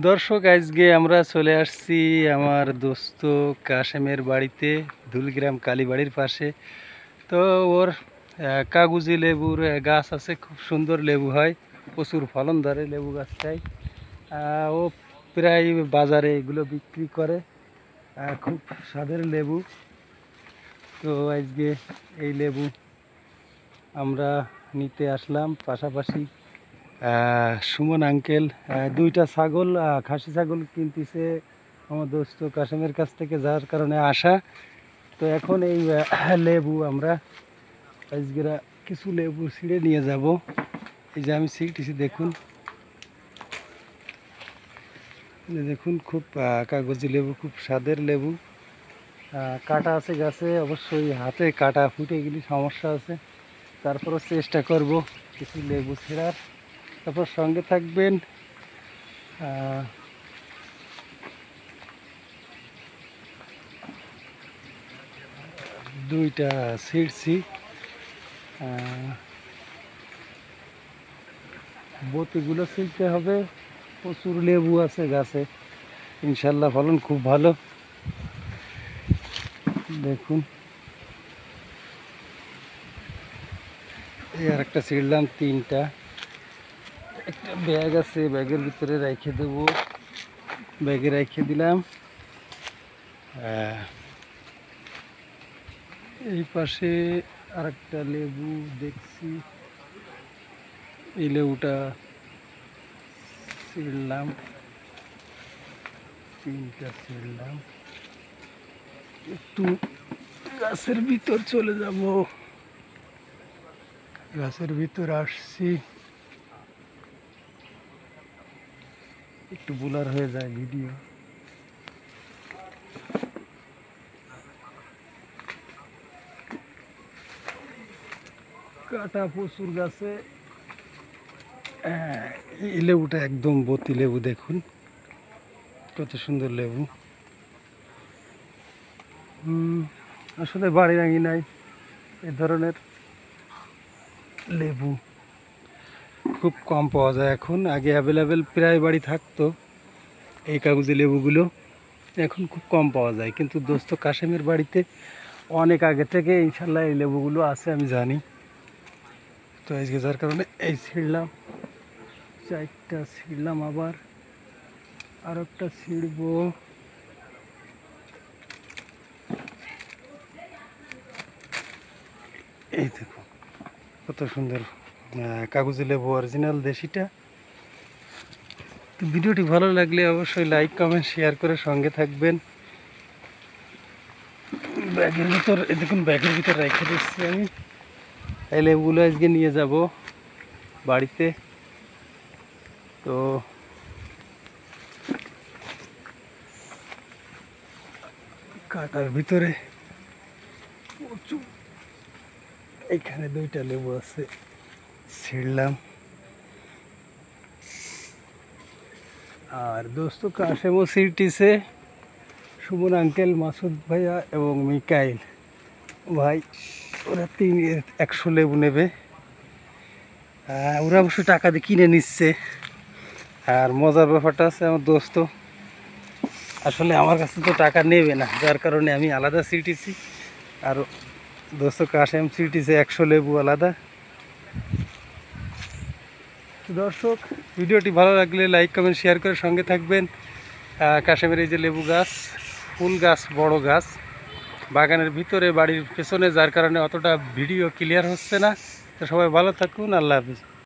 দর্শক, আজকে আমরা চলে আসছি আমার দোস্ত কাশেমের বাড়িতে, ধুলগ্রাম কালীবাড়ির পাশে। তো ওর কাগজি লেবুর গাছ আছে, খুব সুন্দর লেবু হয়, প্রচুর ফলন ধরে লেবু গাছটাই। ও প্রায় বাজারে এগুলো বিক্রি করে, খুব স্বাদের লেবু। তো আজকে এই লেবু আমরা নিতে আসলাম। পাশাপাশি সুমন আঙ্কেল দুইটা ছাগল, খাসি ছাগল কিনতেছে আমার দোস্ত কাশেমের কাছ থেকে, যার কারণে আসা। তো এখন এই লেবু আমরা আজকে কিছু লেবু ছিঁড়ে নিয়ে যাব। এই যে আমি ছিঁড়তেছি, দেখুন দেখুন, খুব কাগজি লেবু, খুব স্বাদের লেবু। কাটা আছে গাছে, অবশ্যই হাতে কাটা ফুটে গেলে সমস্যা আছে, তারপরও চেষ্টা করব কিছু লেবু ছেঁড়ার। তারপর সঙ্গে থাকবেন। দুইটা ছিঁড়ছি, বতিগুলো ছিঁড়তে হবে। প্রচুর লেবু আছে গাছে, ইনশাল্লাহ ফলন খুব ভালো। দেখুন, এই আর একটা ছিঁড়লাম, তিনটা। একটা ব্যাগ আছে, ব্যাগের ভিতরে রেখে দেবো, ব্যাগে রেখে দিলাম। এই পাশে আরেকটা লেবু দেখছি, এই লেবুটা ছিঁড়লাম, তিনটা ছিঁড়লাম। একটু গাছের ভিতর চলে যাব, গাছের ভিতর আসছি, একটু ব্লার হয়ে যায় ভিডিও। কাটা প্রচুর গাছে। এই লেবুটা একদম বতি লেবু, দেখুন কত সুন্দর লেবু। আসলে বাড়ি রাঙি নাই এ ধরনের লেবু, খুব কম পাওয়া যায় এখন। আগে অ্যাভেলেবেল প্রায় বাড়ি থাকতো এই কাগজি লেবুগুলো, এখন খুব কম পাওয়া যায়। কিন্তু দোস্ত কাশেমের বাড়িতে অনেক আগে থেকে ইনশাল্লাহ এই লেবুগুলো আছে, আমি জানি। তো আজকে যার কারণে এই ছিঁড়লাম, চারটা ছিঁড়লাম, আবার আর একটা ছিঁড়বো। এই দেখো কত সুন্দর কাগজি লেবু, অরিজিনাল দেশিটা। তো ভিডিওটি ভালো লাগলে অবশ্যই লাইক, কমেন্ট, শেয়ার করে সঙ্গে থাকবেন। ব্যাগের ভিতর দেখুন, ব্যাগের ভিতর রেখে দিচ্ছি আমি। এই লেবুগুলো আজকে নিয়ে যাব বাড়িতে। তো কাটার ভিতরে প্রচুর, এখানে দুইটা লেবু আছে, ছিঁড়লাম। আর দোস্ত কাশেমও ছিঁড়তিছে, সুমন আঙ্কেল, মাসুদ ভাইয়া এবং মিকাইল ভাই, ওরা 100 লেবু নেবে। ওরা অবশ্য টাকা দিয়ে কিনে নিচ্ছে। আর মজার ব্যাপারটা আছে, আমার দোস্ত আসলে আমার কাছে তো টাকা নেবে না, যার কারণে আমি আলাদা ছিঁড়তেছি। আর দোস্ত কাশেম ছিঁড়তেছে 100 লেবু আলাদা। দর্শক, ভিডিওটি ভালো লাগলে লাইক, কমেন্ট, শেয়ার করে সঙ্গে থাকবেন। কাশেমের এই যে লেবু গাছ, ফুল গাছ, বড় গাছ, বাগানের ভিতরে, বাড়ির পেছনে, যার কারণে অতটা ভিডিও ক্লিয়ার হচ্ছে না। তো সবাই ভালো থাকুন, আল্লাহ হাফিজ।